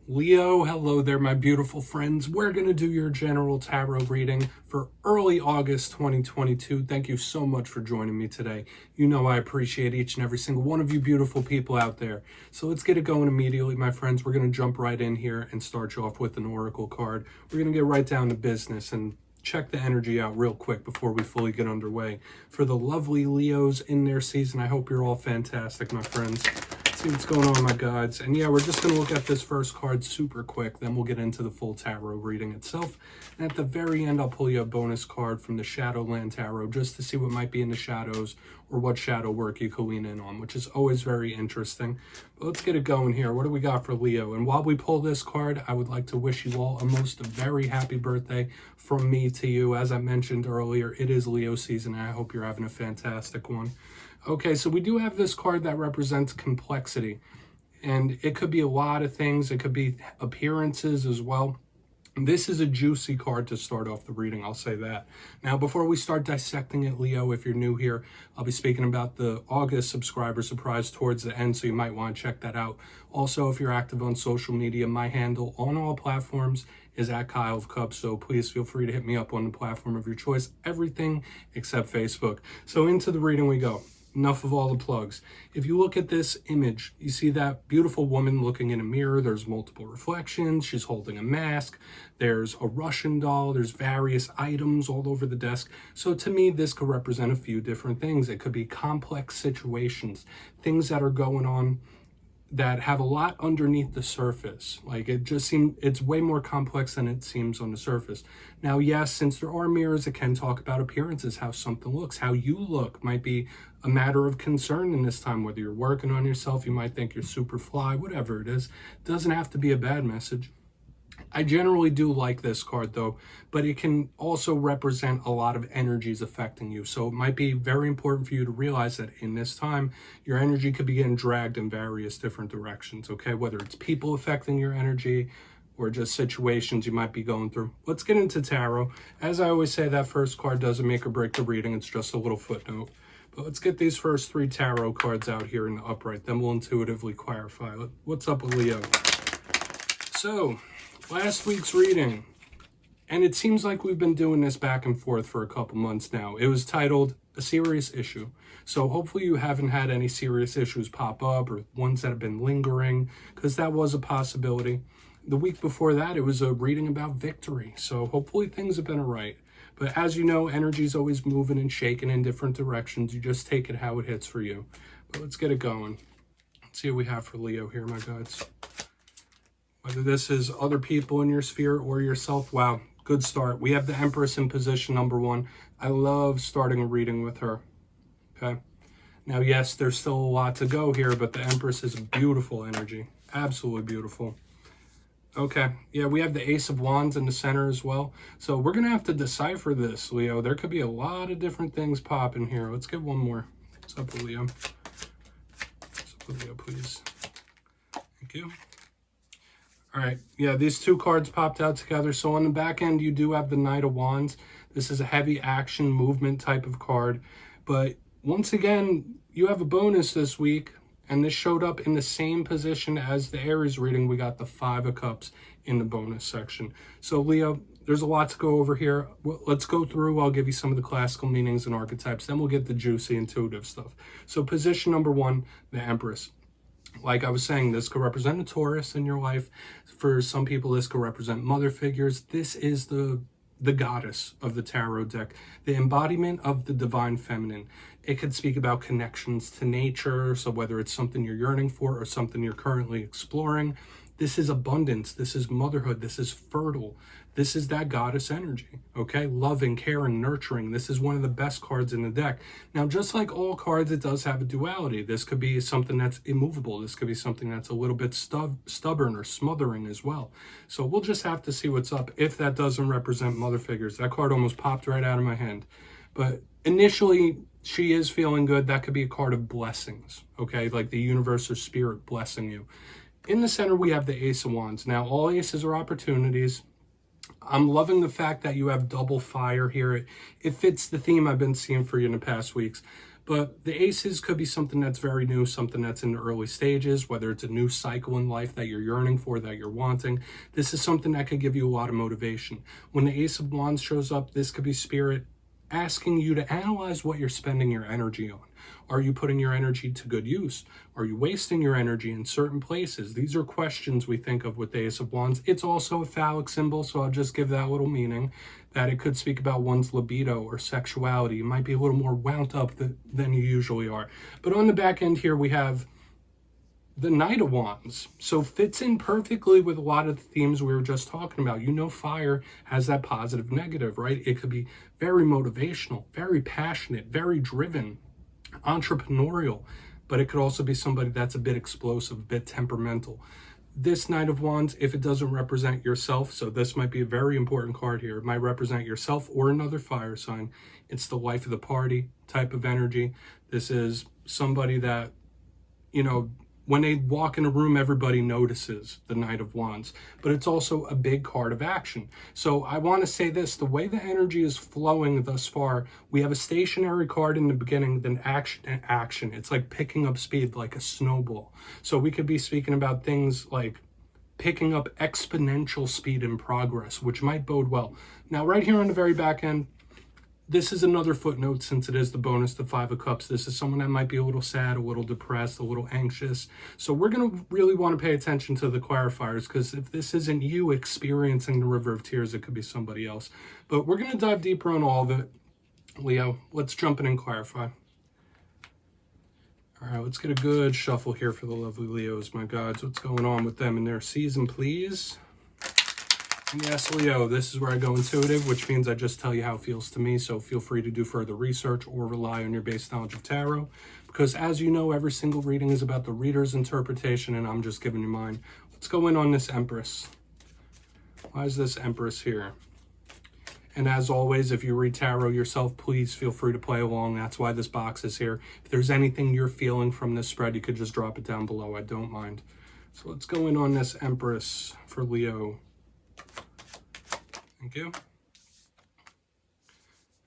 Leo, hello there, my beautiful friends. We're going to do your general tarot reading for early August 2022. Thank you so much for joining me today. You know I appreciate each and every single one of you beautiful people out there. So let's get it going immediately, my friends. We're going to jump right in here and start you off with an oracle card. We're going to get right down to business and check the energy out real quick before we fully get underway. For the lovely Leos in their season, I hope you're all fantastic, my friends. See what's going on, my gods. And yeah, we're just going to look at this first card super quick, then we'll get into the full tarot reading itself. And at the very end, I'll pull you a bonus card from the Shadowland Tarot just to see what might be in the shadows or what shadow work you can lean in on, which is always very interesting. But let's get it going here. What do we got for Leo? And while we pull this card, I would like to wish you all a most very happy birthday from me to you. As I mentioned earlier, it is Leo season, and I hope you're having a fantastic one. Okay, so we do have this card that represents complexity, and it could be a lot of things. It could be appearances as well. This is a juicy card to start off the reading, I'll say that. Now, before we start dissecting it, Leo, if you're new here, I'll be speaking about the August subscriber surprise towards the end, so you might want to check that out. Also, if you're active on social media, my handle on all platforms is at kyleofcupsoracle, so please feel free to hit me up on the platform of your choice, everything except Facebook. So into the reading we go. Enough of all the plugs. If you look at this image, you see that beautiful woman looking in a mirror. There's multiple reflections. She's holding a mask. There's a Russian doll. There's various items all over the desk. So to me, this could represent a few different things. It could be complex situations, things that are going on that have a lot underneath the surface. Like it's way more complex than it seems on the surface. Now, yes, since there are mirrors, it can talk about appearances, how something looks, how you look might be a matter of concern in this time, whether you're working on yourself, you might think you're super fly, whatever it is. It doesn't have to be a bad message. I generally do like this card though, but it can also represent a lot of energies affecting you. So it might be very important for you to realize that in this time, your energy could be getting dragged in various different directions, okay? Whether it's people affecting your energy or just situations you might be going through. Let's get into tarot. As I always say, that first card doesn't make or break the reading. It's just a little footnote. But let's get these first three tarot cards out here in the upright. Then we'll intuitively clarify. What's up with Leo? So, last week's reading, and it seems like we've been doing this back and forth for a couple months now. It was titled A Serious Issue. So hopefully you haven't had any serious issues pop up or ones that have been lingering, because that was a possibility. The week before that, it was a reading about victory. So hopefully things have been all right. But as you know, energy is always moving and shaking in different directions. You just take it how it hits for you. But let's get it going. Let's see what we have for Leo here, my gods. Whether this is other people in your sphere or yourself, wow, good start. We have the Empress in position number 1. I love starting a reading with her, okay? Now, yes, there's still a lot to go here, but the Empress is a beautiful energy, absolutely beautiful. Okay, yeah, we have the Ace of Wands in the center as well. So we're going to have to decipher this, Leo. There could be a lot of different things popping here. Let's get one more. What's up with Leo? What's up with Leo, please? Thank you. All right, yeah, these two cards popped out together. So on the back end, you do have the Knight of Wands. This is a heavy action movement type of card. But once again, you have a bonus this week, and this showed up in the same position as the Aries reading. We got the 5 of Cups in the bonus section. So Leo, there's a lot to go over here. Let's go through. I'll give you some of the classical meanings and archetypes. Then we'll get the juicy intuitive stuff. So position number 1, the Empress. Like I was saying, this could represent a Taurus in your life. For some people, this could represent mother figures. This is the goddess of the tarot deck, the embodiment of the divine feminine. It could speak about connections to nature. So whether it's something you're yearning for or something you're currently exploring, this is abundance. This is motherhood. This is fertile. This is that goddess energy, okay? Loving, caring, nurturing. This is one of the best cards in the deck. Now, just like all cards, it does have a duality. This could be something that's immovable. This could be something that's a little bit stubborn or smothering as well. So we'll just have to see what's up if that doesn't represent mother figures. That card almost popped right out of my hand. But initially, she is feeling good. That could be a card of blessings, okay? Like the universe or spirit blessing you. In the center, we have the Ace of Wands. Now, all aces are opportunities. I'm loving the fact that you have double fire here. It fits the theme I've been seeing for you in the past weeks. But the aces could be something that's very new, something that's in the early stages, whether it's a new cycle in life that you're yearning for, that you're wanting. This is something that could give you a lot of motivation. When the Ace of Wands shows up, this could be Spirit asking you to analyze what you're spending your energy on. Are you putting your energy to good use? Are you wasting your energy in certain places? These are questions we think of with the Ace of Wands. It's also a phallic symbol, so I'll just give that little meaning, that it could speak about one's libido or sexuality. You might be a little more wound up than you usually are. But on the back end here, we have the Knight of Wands. So fits in perfectly with a lot of the themes we were just talking about. You know, fire has that positive, negative, right? It could be very motivational, very passionate, very driven, entrepreneurial, but it could also be somebody that's a bit explosive, a bit temperamental. This Knight of Wands, if it doesn't represent yourself, so this might be a very important card here, it might represent yourself or another fire sign. It's the life of the party type of energy. This is somebody that, you know, when they walk in a room, everybody notices the Knight of Wands, but it's also a big card of action. So I want to say this, the way the energy is flowing thus far, we have a stationary card in the beginning, then action and action. It's like picking up speed like a snowball. So we could be speaking about things like picking up exponential speed and progress, which might bode well. Now, right here on the very back end, this is another footnote, since it is the bonus, the Five of Cups. This is someone that might be a little sad, a little depressed, a little anxious. So we're going to really want to pay attention to the clarifiers, because if this isn't you experiencing the River of Tears, it could be somebody else. But we're going to dive deeper on all of it. Leo, let's jump in and clarify. All right, let's get a good shuffle here for the lovely Leos, my gods. What's going on with them in their season, please? Yes, Leo, this is where I go intuitive, which means I just tell you how it feels to me, so feel free to do further research or rely on your base knowledge of tarot, because as you know, every single reading is about the reader's interpretation, and I'm just giving you mine. Let's go in on this Empress. Why is this Empress here? And as always, if you read tarot yourself, please feel free to play along. That's why this box is here. If there's anything you're feeling from this spread, you could just drop it down below. I don't mind. So let's go in on this Empress for Leo. Thank you.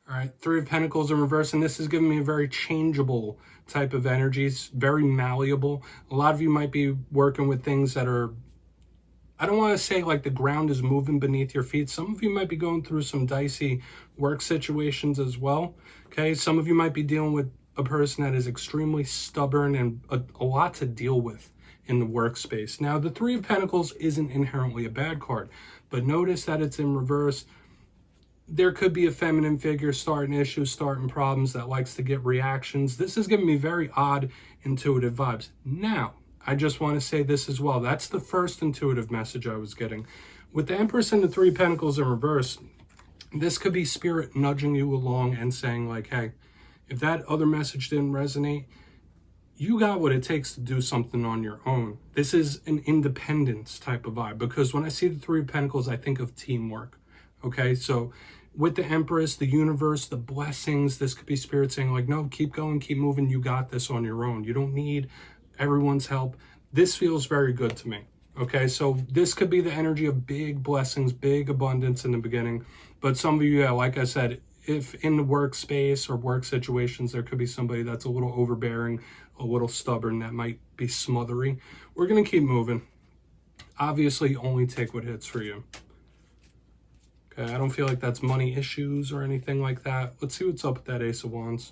All right, Three of Pentacles in reverse, and this is giving me a very changeable type of energies, very malleable. A lot of you might be working with things that are, I don't want to say like the ground is moving beneath your feet. Some of you might be going through some dicey work situations as well, okay? Some of you might be dealing with a person that is extremely stubborn and a lot to deal with in the workspace. Now, the Three of Pentacles isn't inherently a bad card, but notice that it's in reverse. There could be a feminine figure starting issues, starting problems, that likes to get reactions. This is giving me very odd intuitive vibes. Now, I just want to say this as well. That's the first intuitive message I was getting. With the Empress and the Three of Pentacles in reverse, this could be Spirit nudging you along and saying like, hey, if that other message didn't resonate, you got what it takes to do something on your own. This is an independence type of vibe, because when I see the Three of Pentacles, I think of teamwork. Okay, so with the Empress, the universe, the blessings, this could be Spirit saying like, no, keep going, keep moving. You got this on your own. You don't need everyone's help. This feels very good to me. Okay, so this could be the energy of big blessings, big abundance in the beginning. But some of you, yeah, like I said, if in the workspace or work situations, there could be somebody that's a little overbearing, a little stubborn, that might be smothery. We're going to keep moving. Obviously, only take what hits for you. Okay, I don't feel like that's money issues or anything like that. Let's see what's up with that Ace of Wands.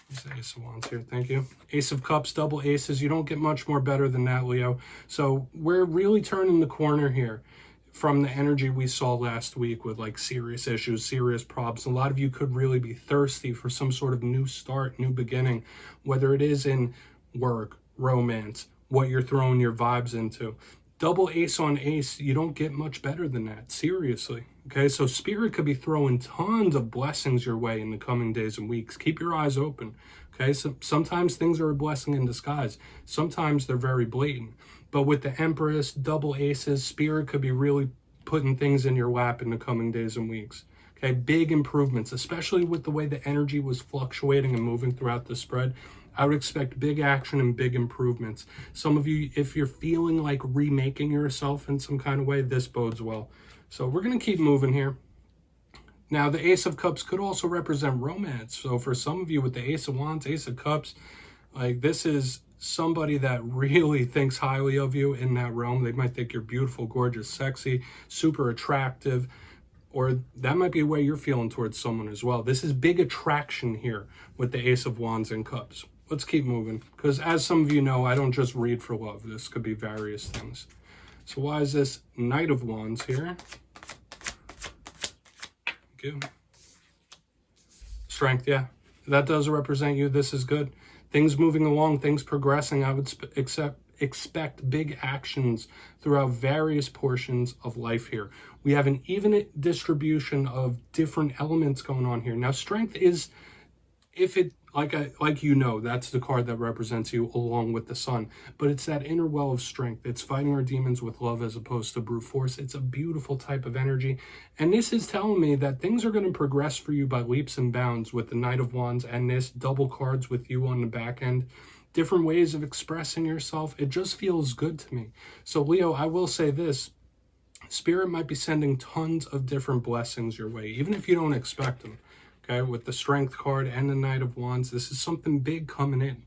There's the Ace of Wands here, thank you. Ace of Cups, double aces. You don't get much more better than that, Leo. So we're really turning the corner here from the energy we saw last week with like serious issues, serious problems. A lot of you could really be thirsty for some sort of new start, new beginning, whether it is in work, romance, what you're throwing your vibes into. Double ace on ace, you don't get much better than that, seriously. Okay, so Spirit could be throwing tons of blessings your way in the coming days and weeks. Keep your eyes open. Okay, so sometimes things are a blessing in disguise. Sometimes they're very blatant. But with the Empress, double aces, Spirit could be really putting things in your lap in the coming days and weeks. Okay, big improvements, especially with the way the energy was fluctuating and moving throughout the spread. I would expect big action and big improvements. Some of you, if you're feeling like remaking yourself in some kind of way, this bodes well. So we're going to keep moving here. Now, the Ace of Cups could also represent romance. So for some of you with the Ace of Wands, Ace of Cups, like this is somebody that really thinks highly of you in that realm. They might think you're beautiful, gorgeous, sexy, super attractive, or that might be a way you're feeling towards someone as well. This is big attraction here with the Ace of Wands and Cups. Let's keep moving, because as some of you know, I don't just read for love. This could be various things. So why is this Knight of Wands here? Thank you. Strength, yeah. That does represent you. This is good. Things moving along, things progressing. I would expect big actions throughout various portions of life here. We have an even distribution of different elements going on here. Now, strength is, if it, like you know, that's the card that represents you along with the sun. But it's that inner well of strength. It's fighting our demons with love as opposed to brute force. It's a beautiful type of energy. And this is telling me that things are going to progress for you by leaps and bounds with the Knight of Wands and this double cards with you on the back end. Different ways of expressing yourself. It just feels good to me. So Leo, I will say this. Spirit might be sending tons of different blessings your way, even if you don't expect them. Okay, with the Strength card and the Knight of Wands, this is something big coming in.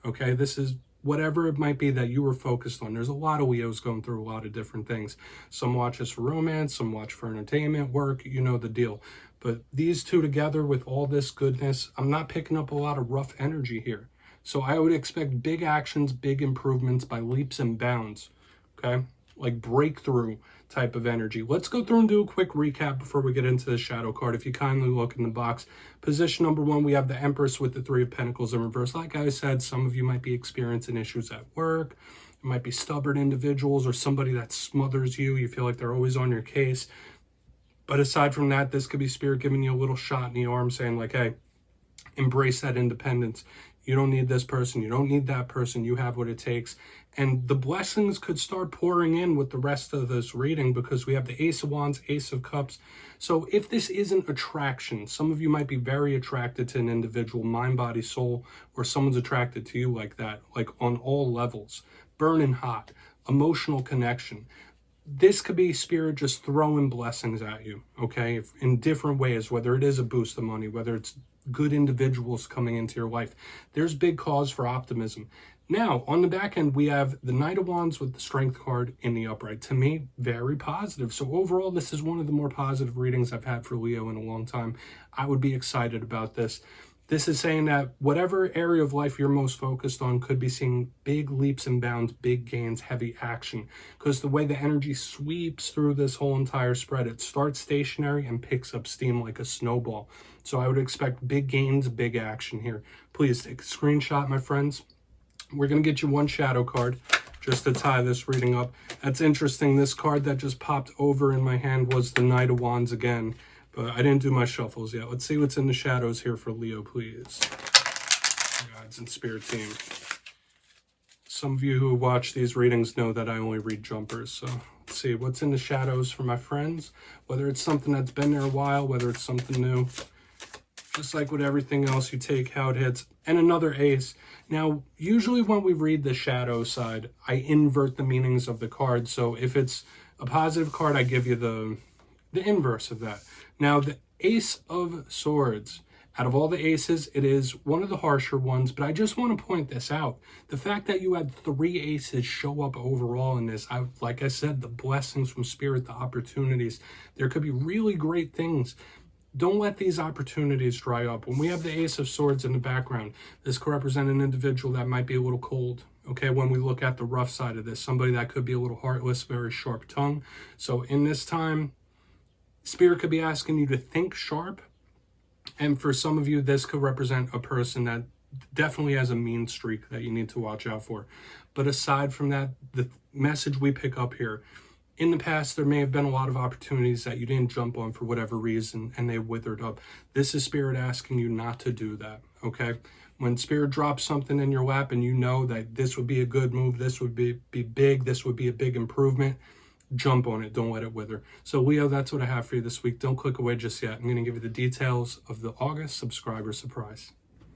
Okay, this is whatever it might be that you were focused on. There's a lot of Leos going through a lot of different things. Some watch us for romance, some watch for entertainment, work, you know the deal. But these two together with all this goodness, I'm not picking up a lot of rough energy here. So I would expect big actions, big improvements by leaps and bounds. Okay, like breakthrough type of energy. Let's go through and do a quick recap before we get into the shadow card. If you kindly look in the box, position number 1, we have the Empress with the 3 of Pentacles in reverse. Like I said, some of you might be experiencing issues at work. It might be stubborn individuals or somebody that smothers you. You feel like they're always on your case. But aside from that, this could be Spirit giving you a little shot in the arm saying like, hey, embrace that independence. You don't need this person. You don't need that person. You have what it takes. And the blessings could start pouring in with the rest of this reading because we have the Ace of Wands, Ace of Cups. So if this isn't attraction, some of you might be very attracted to an individual, mind, body, soul, or someone's attracted to you like that, like on all levels, burning hot, emotional connection. This could be Spirit just throwing blessings at you, okay, in different ways, whether it is a boost of money, whether it's good individuals coming into your life. There's big cause for optimism. Now, on the back end, we have the Knight of Wands with the Strength card in the upright. To me, very positive. So overall, this is one of the more positive readings I've had for Leo in a long time. I would be excited about this. This is saying that whatever area of life you're most focused on could be seeing big leaps and bounds, big gains, heavy action. Because the way the energy sweeps through this whole entire spread, it starts stationary and picks up steam like a snowball. So I would expect big gains, big action here. Please take a screenshot, my friends. We're going to get you one shadow card just to tie this reading up. That's interesting. This card that just popped over in my hand was the Knight of Wands again. But I didn't do my shuffles yet. Let's see what's in the shadows here for Leo, please. Guides and Spirit team. Some of you who watch these readings know that I only read jumpers. So let's see what's in the shadows for my friends. Whether it's something that's been there a while, whether it's something new. Just like with everything else, you take how it hits. And another ace. Now, usually when we read the shadow side, I invert the meanings of the card. So if it's a positive card, I give you the inverse of that. Now, the Ace of Swords, out of all the aces, it is one of the harsher ones, but I just want to point this out. The fact that you had 3 aces show up overall in this, like I said, the blessings from Spirit, the opportunities, there could be really great things. Don't let these opportunities dry up. When we have the Ace of Swords in the background, this could represent an individual that might be a little cold. Okay, when we look at the rough side of this, somebody that could be a little heartless, very sharp tongue. So in this time, Spirit could be asking you to think sharp. And for some of you, this could represent a person that definitely has a mean streak that you need to watch out for. But aside from that, the message we pick up here, in the past, there may have been a lot of opportunities that you didn't jump on for whatever reason, and they withered up. This is Spirit asking you not to do that, okay? When Spirit drops something in your lap and you know that this would be a good move, this would be big, this would be a big improvement, jump on it. Don't let it wither. So, Leo, that's what I have for you this week. Don't click away just yet. I'm going to give you the details of the August subscriber surprise.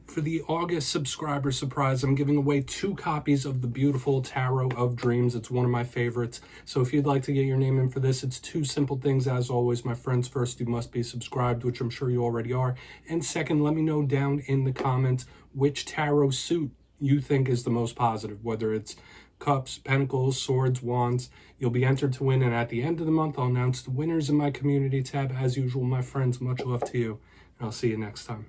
For the August subscriber surprise, I'm giving away 2 copies of the beautiful Tarot of Dreams. It's one of my favorites. So if you'd like to get your name in for this, it's 2 simple things. As always, my friends, first, you must be subscribed, which I'm sure you already are. And second, let me know down in the comments which tarot suit you think is the most positive, whether it's Cups, Pentacles, Swords, Wands. You'll be entered to win, and at the end of the month, I'll announce the winners in my community tab. As usual, my friends, much love to you, and I'll see you next time.